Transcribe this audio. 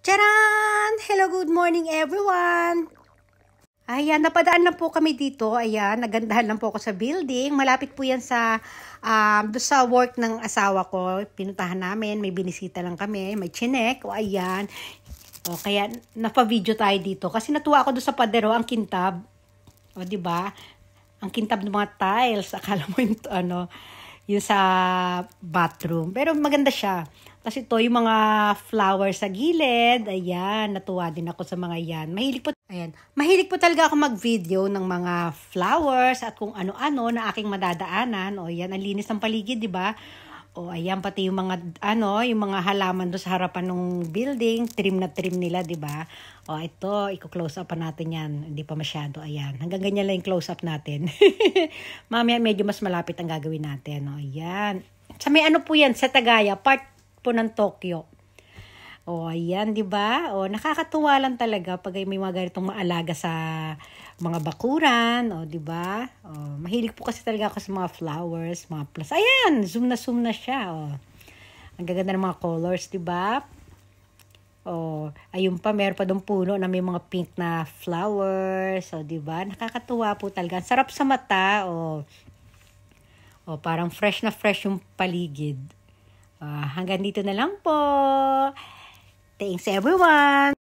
Charan! Hello, good morning everyone! Ayan, napadaan lang po kami dito. Ayan, nagandahan lang po ako sa building. Malapit po yan sa, doon sa work ng asawa ko. Pinuntahan namin, may binisita lang kami, may chinek. O ayan, o kaya napa-video tayo dito. Kasi natuwa ako doon sa padero, ang kintab. O diba? Ang kintab ng mga tiles. Akala mo yung yung sa bathroom. Pero maganda siya. Kasi ito, yung mga flowers sa gilid. Ayan, natuwa din ako sa mga yan. Mahilig po talaga ako mag-video ng mga flowers at kung ano-ano na aking madadaanan. O yan, ang linis ng paligid, di ba? O ayan, pati yung mga, yung mga halaman doon sa harapan ng building. Trim na trim nila, di ba? O ito, i-close up pa natin yan. Hindi pa masyado, ayan. Hanggang ganyan lang yung close up natin. Mamaya medyo mas malapit ang gagawin natin. O ayan. Sa may po yan, sa Tagaya, part po ng Tokyo. O ayan, 'di ba? O nakakatuwa lang talaga pag may mga ganitong maalaga sa mga bakuran, o 'di ba? O mahilig po kasi talaga ako sa mga flowers, mga plus. Ayan, zoom na siya, o. Ang gaganda ng mga colors, 'di ba? O, ayun pa, meron pa dong puno na may mga pink na flowers, o 'di ba? Nakakatuwa po talaga. Sarap sa mata, o. O parang fresh na fresh yung paligid. Hanggang dito na lang po. Thanks everyone!